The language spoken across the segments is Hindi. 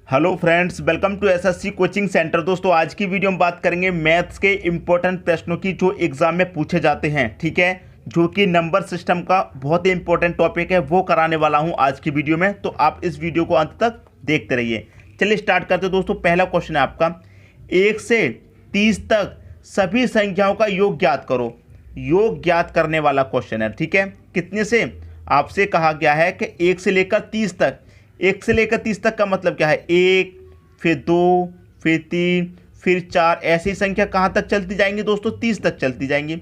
Hello friends, welcome to SSC coaching centre. दोस्तों, आज की वीडियो में बात करेंगे मैथ्स के इंपॉर्टेंट प्रश्नों की जो एग्जाम में पूछे जाते हैं। ठीक है, जो कि नंबर सिस्टम का बहुत ही इंपॉर्टेंट टॉपिक है, वो कराने वाला हूं आज की वीडियो में। तो आप इस वीडियो को अंत तक देखते रहिए। चलिए स्टार्ट करते हैं। दोस्तों, पहला क्वेश्चन है आपका, 1 से 30 तक सभी संख्याओं का योग ज्ञात करो। योग ज्ञात करने वाला क्वेश्चन है। ठीक है, कितने से आपसे कहा गया है कि 1 से लेकर 30 तक। 1 से लेकर 30 तक का मतलब क्या है? 1, फिर 2, फिर 3, फिर 4, ऐसी संख्या कहाँ तक चलती जाएंगी दोस्तों? 30 तक चलती जाएंगी।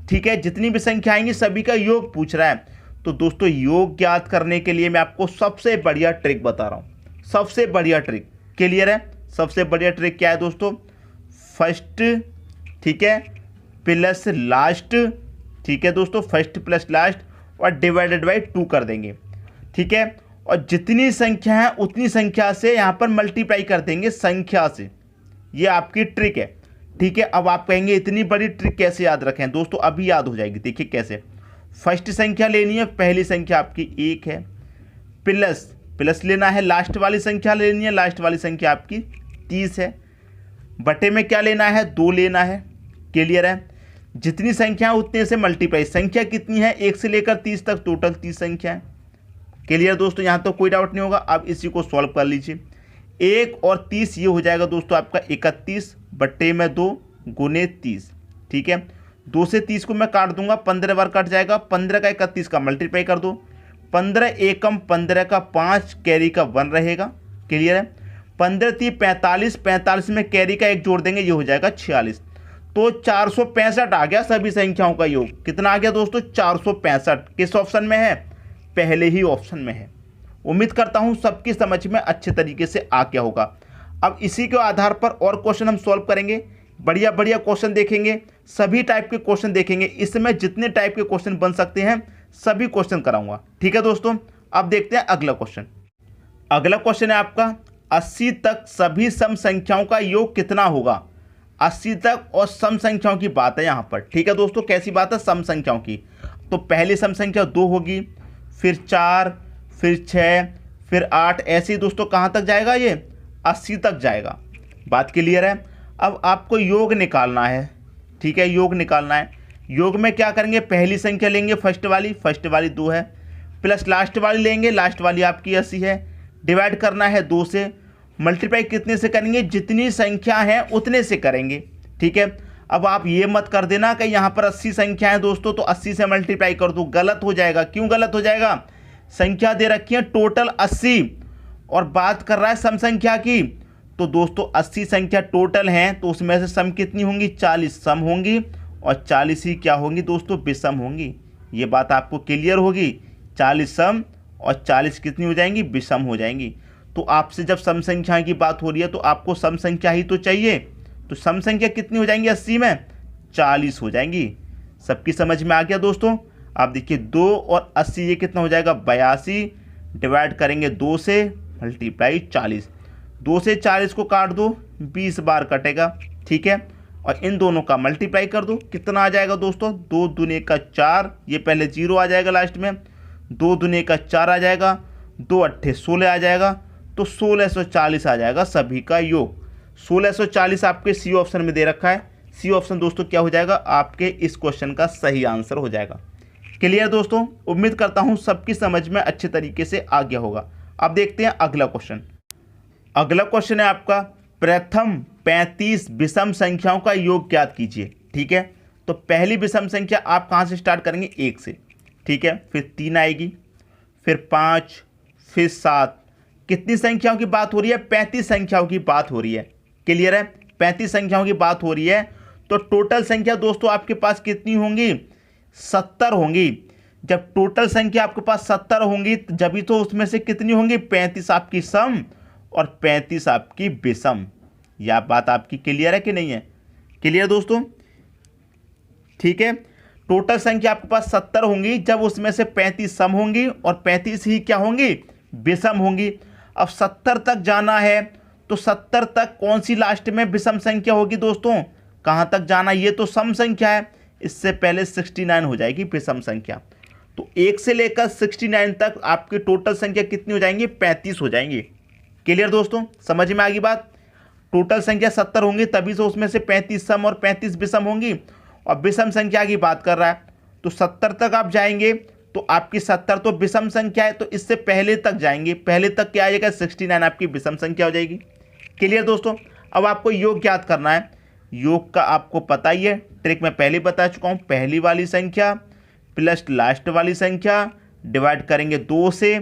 ठीक है, जितनी भी संख्या आएंगी सभी का योग पूछ रहा है। तो दोस्तों, योग ज्ञात करने के लिए मैं आपको सबसे बढ़िया ट्रिक बता रहा हूँ। सबसे बढ़िया ट्रिक क्लियर है? सबसे बढ़िया ट्रिक क्या है दोस्तों? फर्स्ट, ठीक है, प्लस लास्ट। ठीक है दोस्तों, फर्स्ट प्लस लास्ट और डिवाइडेड बाई 2 कर देंगे। ठीक है, और जितनी संख्या है उतनी संख्या से यहाँ पर मल्टीप्लाई कर देंगे संख्या से। ये आपकी ट्रिक है। ठीक है, अब आप कहेंगे इतनी बड़ी ट्रिक कैसे याद रखें? दोस्तों, अभी याद हो जाएगी। देखिए कैसे। फर्स्ट संख्या लेनी है, पहली संख्या आपकी 1 है, प्लस प्लस लेना है, लास्ट वाली संख्या लेनी है, लास्ट वाली संख्या आपकी 30 है, बटे में क्या लेना है? 2 लेना है। क्लियर है? जितनी संख्या है उतने से मल्टीप्लाई। संख्या कितनी है? 1 से लेकर 30 तक टोटल 30 संख्या है। क्लियर दोस्तों? यहाँ तो कोई डाउट नहीं होगा। अब इसी को सॉल्व कर लीजिए। 1 और 30 ये हो जाएगा दोस्तों आपका 31 बट्टे में 2 गुने 30। ठीक है, 2 से 30 को मैं काट दूंगा, 15 बार कट जाएगा। 15 का 31 का मल्टीप्लाई कर दो। 15 एकम 15 का 5, कैरी का 1 रहेगा। क्लियर है? 15 3 45, 45 में कैरी का 1 जोड़ देंगे, ये हो जाएगा 46। तो 465 आ गया सभी संख्याओं का योग। कितना आ गया दोस्तों? 465। किस ऑप्शन में है? पहले ही ऑप्शन में है। उम्मीद करता हूं सबकी समझ में अच्छे तरीके से आ गया होगा। अब इसी के आधार पर और क्वेश्चन हम सॉल्व करेंगे। बढ़िया बढ़िया क्वेश्चन देखेंगे, सभी टाइप के क्वेश्चन देखेंगे। इसमें जितने टाइप के क्वेश्चन बन सकते हैं सभी क्वेश्चन कराऊंगा। ठीक है दोस्तों, अब देखते हैं अगला क्वेश्चन। अगला क्वेश्चन है आपका, 80 तक सभी सम संख्याओं का योग कितना होगा? 80 तक और सम संख्याओं की बात है यहाँ पर। ठीक है दोस्तों, कैसी बात है? सम संख्याओं की। तो पहली सम संख्या 2 होगी, फिर 4, फिर 6, फिर 8, ऐसे ही दोस्तों कहाँ तक जाएगा? ये 80 तक जाएगा। बात क्लियर है? अब आपको योग निकालना है। ठीक है, योग निकालना है। योग में क्या करेंगे? पहली संख्या लेंगे, फर्स्ट वाली 2 है, प्लस लास्ट वाली लेंगे, लास्ट वाली आपकी 80 है। डिवाइड करना है 2 से। मल्टीप्लाई कितने से करेंगे? जितनी संख्या है उतने से करेंगे। ठीक है, अब आप ये मत कर देना कि यहाँ पर 80 संख्या है दोस्तों तो 80 से मल्टीप्लाई कर दो। गलत हो जाएगा। क्यों गलत हो जाएगा? संख्या दे रखी है टोटल 80 और बात कर रहा है सम संख्या की। तो दोस्तों 80 संख्या टोटल है, तो उसमें से सम कितनी होंगी? 40 सम होंगी और 40 ही क्या होंगी दोस्तों? विषम होंगी। ये बात आपको क्लियर होगी? 40 सम और 40 कितनी हो जाएंगी? विषम हो जाएंगी। तो आपसे जब सम संख्या की बात हो रही है तो आपको सम संख्या ही तो चाहिए। तो सम संख्या कितनी हो जाएंगी? 80 में 40 हो जाएंगी। सबकी समझ में आ गया दोस्तों? आप देखिए 2 और 80 ये कितना हो जाएगा? 82। डिवाइड करेंगे 2 से, मल्टीप्लाई 40। 2 से 40 को काट दो, 20 बार कटेगा। ठीक है, और इन दोनों का मल्टीप्लाई कर दो। कितना आ जाएगा दोस्तों? 2 दूने का 4, ये पहले 0 आ जाएगा लास्ट में। 2 दूने का 4 आ जाएगा, 2 अट्ठे 16 आ जाएगा। तो 1640 आ जाएगा सभी का योग। 1640 आपके सी ऑप्शन में दे रखा है। सी ऑप्शन दोस्तों क्या हो जाएगा? आपके इस क्वेश्चन का सही आंसर हो जाएगा। क्लियर दोस्तों? उम्मीद करता हूं सबकी समझ में अच्छे तरीके से आ गया होगा। अब देखते हैं अगला क्वेश्चन। अगला क्वेश्चन है आपका, प्रथम 35 विषम संख्याओं का योग ज्ञात कीजिए। ठीक है, तो पहली विषम संख्या आप कहां से स्टार्ट करेंगे? 1 से। ठीक है, फिर 3 आएगी, फिर 5, फिर 7। कितनी संख्याओं की बात हो रही है? 35 संख्याओं की बात हो रही है। क्लियर है? 35 संख्याओं की बात हो रही है। तो टोटल संख्या दोस्तों आपके पास कितनी होंगी? 70 होंगी। जब टोटल संख्या आपके पास 70 होंगी जब ही तो उसमें से कितनी होंगी? 35 आपकी सम और 35 आपकी विषम। यह बात आपकी क्लियर है कि नहीं है? क्लियर दोस्तों? ठीक है, टोटल संख्या आपके पास 70 होंगी जब उसमें से 35 सम होंगी और 35 ही क्या होंगी? विषम होंगी। अब 70 तक जाना है तो 70 तक कौन सी लास्ट में विषम संख्या होगी दोस्तों? कहाँ तक जाना? ये तो सम संख्या है, इससे पहले 69 हो जाएगी विषम संख्या। तो 1 से लेकर 69 तक आपकी टोटल संख्या कितनी हो जाएंगी? 35 हो जाएंगी। क्लियर दोस्तों, समझ में आ गई बात। टोटल संख्या 70 होंगी, तभी से उसमें से 35 सम और 35 विषम होंगी, और विषम संख्या की बात कर रहा है तो 70 तक आप जाएंगे तो आपकी 70 तो विषम संख्या है, तो इससे पहले तक जाएंगे, पहले तक क्या आ जाएगा 69 आपकी विषम संख्या हो जाएगी। क्लियर दोस्तों, अब आपको योग ज्ञात करना है। योग का आपको पता ही है, ट्रिक मैं पहले बता चुका हूँ। पहली वाली संख्या प्लस लास्ट वाली संख्या डिवाइड करेंगे 2 से।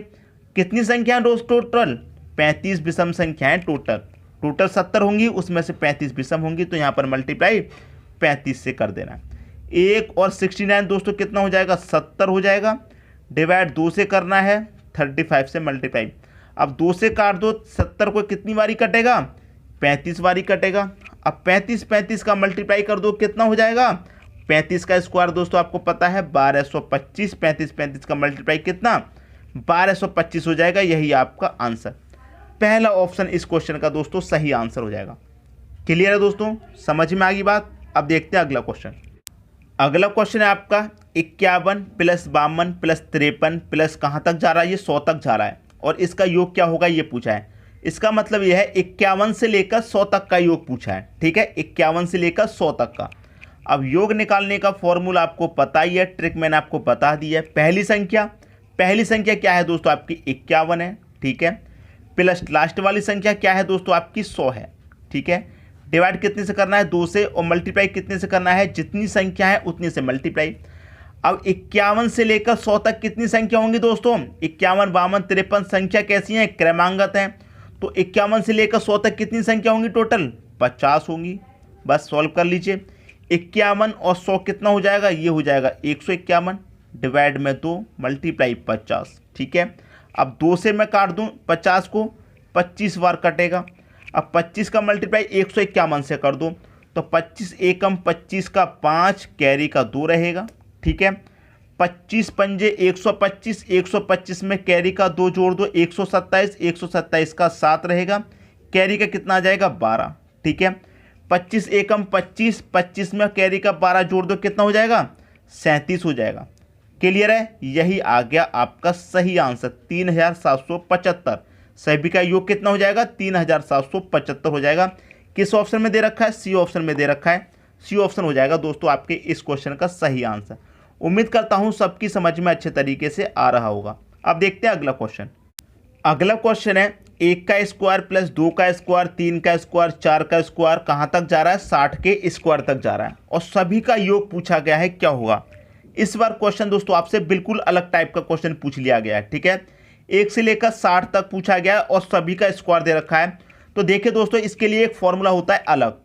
कितनी संख्या दोस्तों टोटल? 35 विषम संख्याएं टोटल 70 होंगी, उसमें से 35 विषम होंगी, तो यहाँ पर मल्टीप्लाई 35 से कर देना। 1 और 69 दोस्तों कितना हो जाएगा? 70 हो जाएगा। डिवाइड 2 से करना है, 35 से मल्टीप्लाई। अब 2 से काट दो, 70 को कितनी बारी कटेगा? 35 बारी कटेगा। अब 35 का मल्टीप्लाई कर दो, कितना हो जाएगा? 35 का स्क्वायर दोस्तों आपको पता है 1225। 35 का मल्टीप्लाई कितना? 1225 हो जाएगा। यही आपका आंसर, पहला ऑप्शन इस क्वेश्चन का दोस्तों सही आंसर हो जाएगा। क्लियर है दोस्तों, समझ में आ गई बात। अब देखते हैं अगला क्वेश्चन। अगला क्वेश्चन है आपका 51 प्लस 52 प्लस 53 प्लस कहाँ तक जा रहा है? ये 100 तक जा रहा है, और इसका योग क्या होगा ये पूछा है। इसका मतलब यह है 51 से लेकर 100 तक का योग पूछा है। ठीक है, 51 से लेकर 100 तक का। अब योग निकालने का फॉर्मूला आपको पता ही है, ट्रिक मैंने आपको बता दी है। पहली संख्या क्या है दोस्तों? आपकी 51 है। ठीक है, प्लस लास्ट वाली संख्या क्या है दोस्तों? आपकी 100 है। ठीक है, डिवाइड कितने से करना है? 2 से, और मल्टीप्लाई कितने से करना है? जितनी संख्या है उतनी से मल्टीप्लाई। अब 51 से लेकर 100 तक कितनी संख्या होंगी दोस्तों? 51, 52, 53 संख्या कैसी है? क्रमांगत है। तो 51 से लेकर 100 तक कितनी संख्या होंगी टोटल? 50 होंगी। बस सॉल्व कर लीजिए। 51 और 100 कितना हो जाएगा? ये हो जाएगा 151, डिवाइड में 2 मल्टीप्लाई 50। ठीक है, अब 2 से मैं काट दूं 50 को, 25 बार कटेगा। अब 25 का मल्टीप्लाई 151 से कर दो, तो 25 एकम 25 का 5, कैरी का 2 रहेगा। ठीक है, 25 पंजे 125, 125 में कैरी का 2 जोड़ दो, 127, 127 का 7 रहेगा, कैरी का कितना आ जाएगा? 12। ठीक है, 25 एकम 25, 25 में कैरी का 12 जोड़ दो, कितना हो जाएगा? 37 हो जाएगा। क्लियर है, यही आ गया आपका सही आंसर 3775। सभी का योग कितना हो जाएगा? 3775 हो जाएगा। किस ऑप्शन में दे रखा है? सी ऑप्शन में दे रखा है। सी ऑप्शन हो जाएगा दोस्तों आपके इस क्वेश्चन का सही आंसर। उम्मीद करता हूं सबकी समझ में अच्छे तरीके से आ रहा होगा। अब देखते हैं अगला क्वेश्चन। अगला क्वेश्चन है 1 का स्क्वायर प्लस 2 का स्क्वायर, 3 का स्क्वायर, 4 का स्क्वायर कहाँ तक जा रहा है? 60 के स्क्वायर तक जा रहा है, और सभी का योग पूछा गया है। क्या होगा इस बार? क्वेश्चन दोस्तों आपसे बिल्कुल अलग टाइप का क्वेश्चन पूछ लिया गया है। ठीक है, 1 से लेकर 60 तक पूछा गया है, और सभी का स्क्वायर दे रखा है। तो देखिए दोस्तों, इसके लिए एक फॉर्मूला होता है अलग।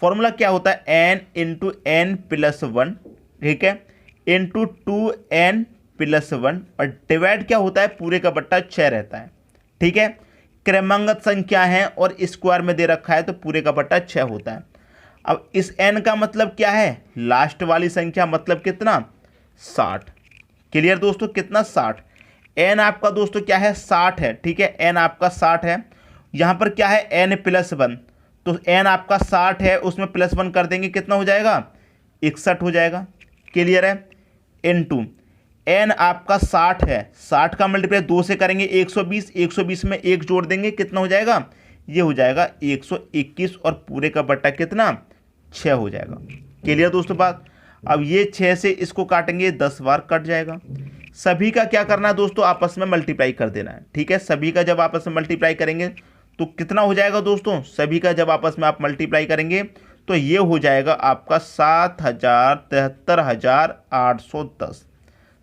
फॉर्मूला क्या होता है? n इंटू एन प्लस 1, ठीक है, इंटू 2n प्लस 1, और डिवाइड क्या होता है? पूरे का बट्टा 6 रहता है। ठीक है, क्रमांगत संख्या है और स्क्वायर में दे रखा है, तो पूरे का बट्टा 6 होता है। अब इस n का मतलब क्या है? लास्ट वाली संख्या, मतलब कितना? 60। क्लियर दोस्तों, कितना? 60। n आपका दोस्तों क्या है? 60 है। ठीक है, n आपका 60 है। यहाँ पर क्या है? n प्लस 1, तो n आपका 60 है, उसमें प्लस 1 कर देंगे, कितना हो जाएगा? 61 हो जाएगा। क्लियर है, इनटू n आपका 60 है, 60 का मल्टीप्लाई 2 से करेंगे 120, 120 में 1 जोड़ देंगे, कितना हो जाएगा? ये हो जाएगा 121, और पूरे का बट्टा कितना? 6 हो जाएगा। क्लियर दोस्तों बात। अब ये 6 से इसको काटेंगे, 10 बार कट जाएगा। सभी का क्या करना है दोस्तों? आपस में मल्टीप्लाई कर देना है। ठीक है, सभी का जब आपस में मल्टीप्लाई करेंगे तो कितना हो जाएगा दोस्तों? सभी का जब आपस में आप मल्टीप्लाई करेंगे तो ये हो जाएगा आपका 7,73,810।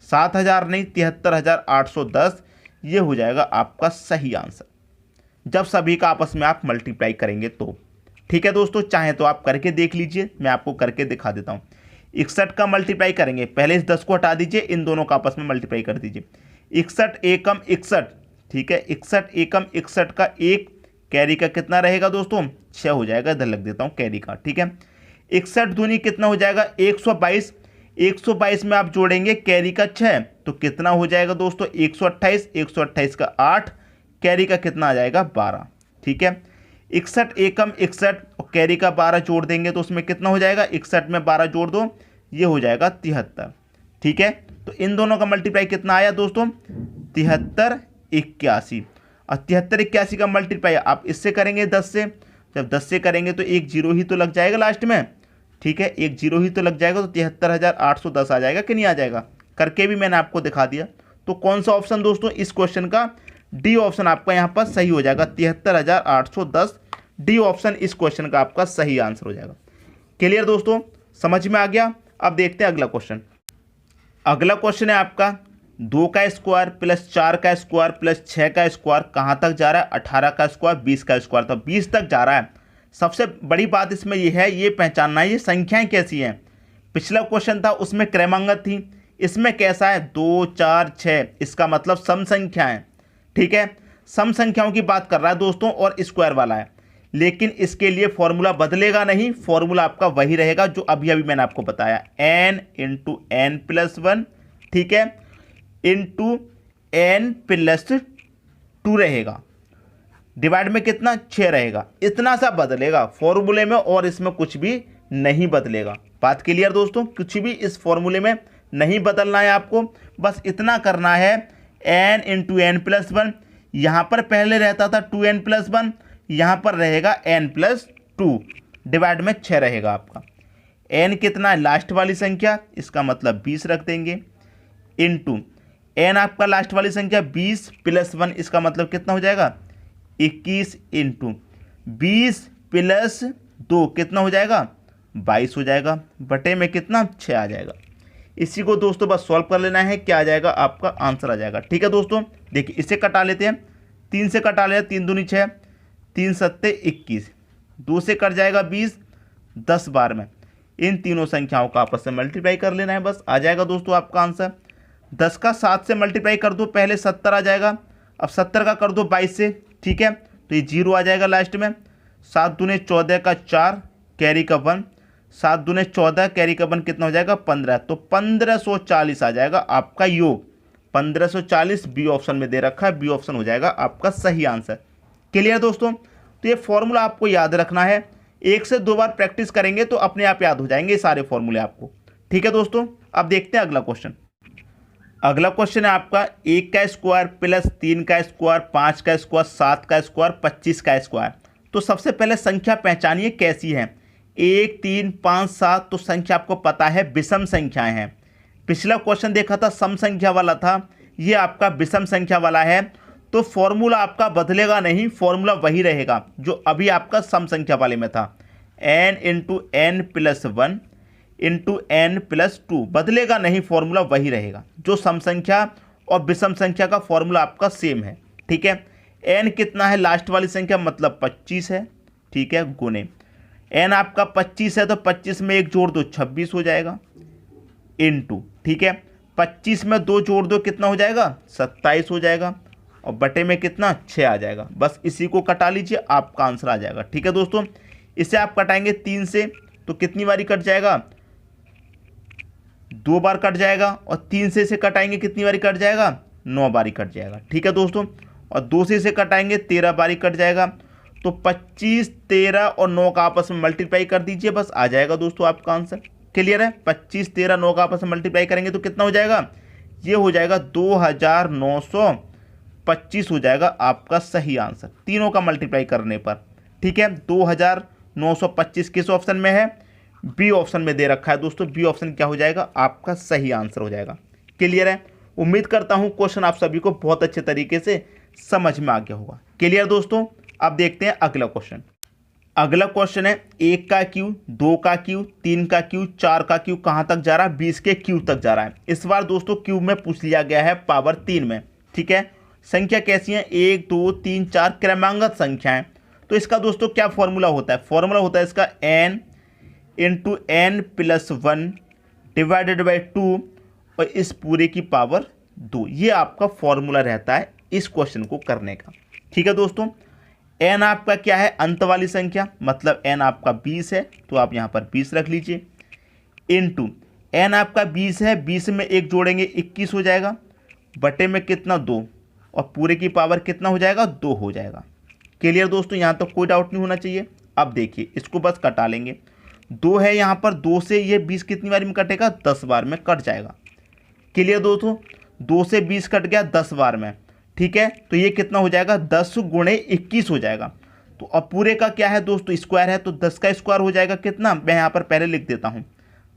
7,000 नहीं, 73,810, ये हो जाएगा आपका सही आंसर जब सभी का आपस में आप मल्टीप्लाई करेंगे तो। ठीक है दोस्तों, चाहे तो आप करके देख लीजिए, मैं आपको करके दिखा देता हूँ। 61 का मल्टीप्लाई करेंगे, पहले इस 10 को हटा दीजिए, इन दोनों का आपस में मल्टीप्लाई कर दीजिए। 61 एकम 61, ठीक है, 61 एकम 61 का 1, कैरी का कितना रहेगा दोस्तों? 6 हो जाएगा। इधर लग देता हूँ कैरी का। ठीक है, 61 दूनी कितना हो जाएगा? 122। 122 में आप जोड़ेंगे कैरी का 6, तो कितना हो जाएगा दोस्तों? 128। 128 का 8, कैरी का कितना आ जाएगा? 12। ठीक है, 61 एकम 61 और कैरी का 12 जोड़ देंगे तो उसमें कितना हो जाएगा? 61 में 12 जोड़ दो, ये हो जाएगा 73। ठीक है, तो इन दोनों का मल्टीप्लाई कितना आया दोस्तों? 73, 81। और 73 81 का मल्टीप्लाई आप इससे करेंगे 10 से, जब 10 से करेंगे तो एक जीरो ही तो लग जाएगा लास्ट में, ठीक है, एक जीरो ही तो लग जाएगा, तो 73,810 आ जाएगा कि नहीं आ जाएगा, करके भी मैंने आपको दिखा दिया। तो कौन सा ऑप्शन दोस्तों इस क्वेश्चन का, डी ऑप्शन आपका यहाँ पर सही हो जाएगा, 73,810 डी ऑप्शन इस क्वेश्चन का आपका सही आंसर हो जाएगा। क्लियर दोस्तों, समझ में आ गया। अब देखते हैं अगला क्वेश्चन। अगला क्वेश्चन है आपका 2 का स्क्वायर प्लस 4 का स्क्वायर प्लस 6 का स्क्वायर कहाँ तक जा रहा है, 18 का स्क्वायर 20 का स्क्वायर, तो 20 तक जा रहा है। सबसे बड़ी बात इसमें यह है, ये पहचानना है ये संख्याएं कैसी हैं। पिछला क्वेश्चन था उसमें क्रमांगत थी, इसमें कैसा है 2 4 6, इसका मतलब सम संख्याएं, ठीक है, सम संख्याओं की बात कर रहा है दोस्तों और स्क्वायर वाला है। लेकिन इसके लिए फॉर्मूला बदलेगा नहीं, फॉर्मूला आपका वही रहेगा जो अभी अभी मैंने आपको बताया, n इंटू एन प्लस 1, ठीक है, इंटू एन प्लस 2 रहेगा, डिवाइड में कितना 6 रहेगा, इतना सा बदलेगा फॉर्मूले में, और इसमें कुछ भी नहीं बदलेगा। बात क्लियर दोस्तों, कुछ भी इस फॉर्मूले में नहीं बदलना है आपको, बस इतना करना है, n इंटू एन प्लस 1, यहाँ पर पहले रहता था 2n प्लस 1, यहाँ पर रहेगा n प्लस 2, डिवाइड में 6 रहेगा आपका। n कितना है लास्ट वाली संख्या, इसका मतलब 20 रख देंगे, इंटू n आपका लास्ट वाली संख्या 20 प्लस 1, इसका मतलब कितना हो जाएगा 21, इंटू 20 प्लस 2 कितना हो जाएगा 22 हो जाएगा, बटे में कितना 6 आ जाएगा। इसी को दोस्तों बस सॉल्व कर लेना है, क्या आ जाएगा आपका आंसर आ जाएगा। ठीक है दोस्तों, देखिए इसे कटा लेते हैं, 3 से कटा लेते हैं, 3 दूनी 6, 3 सत्ते 21, 2 से कट जाएगा 20, 10 बार में इन तीनों संख्याओं का आपस में मल्टीप्लाई कर लेना है, बस आ जाएगा दोस्तों आपका आंसर। 10 का 7 से मल्टीप्लाई कर दो, पहले 70 आ जाएगा, अब 70 का कर दो 22 से, ठीक है, तो ये 0 आ जाएगा लास्ट में। 7 दूने 14 का 4, कैरी का 1, 7 दूने 14, कैरी का 1 कितना हो जाएगा 15, तो 1540 आ जाएगा आपका योग। 1540 बी ऑप्शन में दे रखा है, बी ऑप्शन हो जाएगा आपका सही आंसर। क्लियर दोस्तों, तो ये फॉर्मूला आपको याद रखना है, 1 से 2 बार प्रैक्टिस करेंगे तो अपने आप याद हो जाएंगे ये सारे फॉर्मूले आपको। ठीक है दोस्तों, अब देखते हैं अगला क्वेश्चन। अगला क्वेश्चन है आपका 1 का स्क्वायर प्लस 3 का स्क्वायर 5 का स्क्वायर 7 का स्क्वायर 25 का स्क्वायर। तो सबसे पहले संख्या पहचानिए कैसी है, 1 3 5 7, तो संख्या आपको पता है विषम संख्याएं हैं। पिछला क्वेश्चन देखा था सम संख्या वाला था, ये आपका विषम संख्या वाला है, तो फॉर्मूला आपका बदलेगा नहीं, फॉर्मूला वही रहेगा जो अभी आपका सम संख्या वाले में था, n into n plus 1 into n plus 2, बदलेगा नहीं, फॉर्मूला वही रहेगा। जो सम संख्या और विषम संख्या का फॉर्मूला आपका सेम है। ठीक है, n कितना है लास्ट वाली संख्या मतलब 25 है, ठीक है, गुने n आपका 25 है तो 25 में 1 जोड़ दो 26 हो जाएगा, इंटू, ठीक है, 25 में 2 जोड़ दो कितना हो जाएगा 27 हो जाएगा, और बटे में कितना 6 आ जाएगा। बस इसी को कटा लीजिए, आपका आंसर आ जाएगा। ठीक है दोस्तों, इसे आप कटाएंगे 3 से तो कितनी बारी कट जाएगा 2 बार कट जाएगा, और 3 से इसे कटाएंगे कितनी बारी कट जाएगा 9 बारी कट जाएगा। ठीक है दोस्तों, और 2 से इसे कटाएंगे 13 बारी कट जाएगा, तो 25 13 और 9 का आपस में मल्टीप्लाई कर दीजिए, बस आ जाएगा दोस्तों आपका आंसर। क्लियर है, 25 13 9 का आपस में मल्टीप्लाई करेंगे तो कितना हो जाएगा, ये हो जाएगा 2925 हो जाएगा आपका सही आंसर, तीनों का मल्टीप्लाई करने पर। ठीक है, 2925 किस ऑप्शन में है, बी ऑप्शन में दे रखा है दोस्तों, बी ऑप्शन क्या हो जाएगा आपका सही आंसर हो जाएगा। क्लियर है, उम्मीद करता हूं क्वेश्चन आप सभी को बहुत अच्छे तरीके से समझ में आ गया होगा। क्लियर दोस्तों, अब देखते हैं अगला क्वेश्चन। अगला क्वेश्चन है 1 का क्यू 2 का क्यू 3 का क्यू 4 का क्यू कहाँ तक जा रहा है, 20 के क्यू तक जा रहा है। इस बार दोस्तों क्यूब में पूछ लिया गया है पावर 3 में। ठीक है, संख्या कैसी है 1 2 3 4 क्रमांगत संख्याएं। तो इसका दोस्तों क्या फॉर्मूला होता है, फॉर्मूला होता है इसका n into n plus 1 divided by 2 और इस पूरे की पावर 2, ये आपका फॉर्मूला रहता है इस क्वेश्चन को करने का। ठीक है दोस्तों, n आपका क्या है अंत वाली संख्या, मतलब n आपका 20 है तो आप यहाँ पर 20 रख लीजिए, इंटू n आपका 20 है, 20 में 1 जोड़ेंगे 21 हो जाएगा, बटे में कितना 2, और पूरे की पावर कितना हो जाएगा 2 हो जाएगा। क्लियर दोस्तों, यहाँ तो कोई डाउट नहीं होना चाहिए। अब देखिए इसको बस कटा लेंगे, 2 है यहाँ पर, 2 से ये 20 कितनी बार में कटेगा 10 बार में कट जाएगा। क्लियर दोस्तों, 2 से 20 कट गया 10 बार में। ठीक है, तो ये कितना हो जाएगा 10 गुणे 21 हो जाएगा। तो अब पूरे का क्या है दोस्तों, स्क्वायर है, तो 10 का स्क्वायर हो जाएगा कितना, मैं यहाँ पर पहले लिख देता हूँ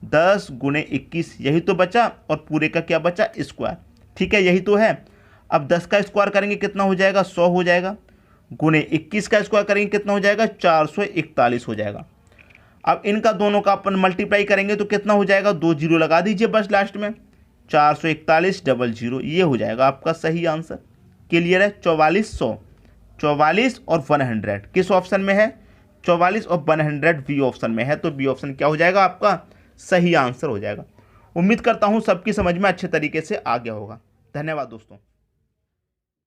10 गुणे 21, यही तो बचा, और पूरे का क्या बचा स्क्वायर। ठीक है, यही तो है। अब 10 का स्क्वायर करेंगे कितना हो जाएगा 100 हो जाएगा, गुणे 21 का स्क्वायर करेंगे कितना हो जाएगा 441 हो जाएगा। अब इनका दोनों का अपन मल्टीप्लाई करेंगे तो कितना हो जाएगा, 2 जीरो लगा दीजिए बस लास्ट में, 441 डबल जीरो, ये हो जाएगा आपका सही आंसर। क्लियर है, 4400, 44 और 100 किस ऑप्शन में है, 44 और 100 बी ऑप्शन में है, तो बी ऑप्शन क्या हो जाएगा आपका सही आंसर हो जाएगा। उम्मीद करता हूँ सबकी समझ में अच्छे तरीके से आ गया होगा। धन्यवाद दोस्तों।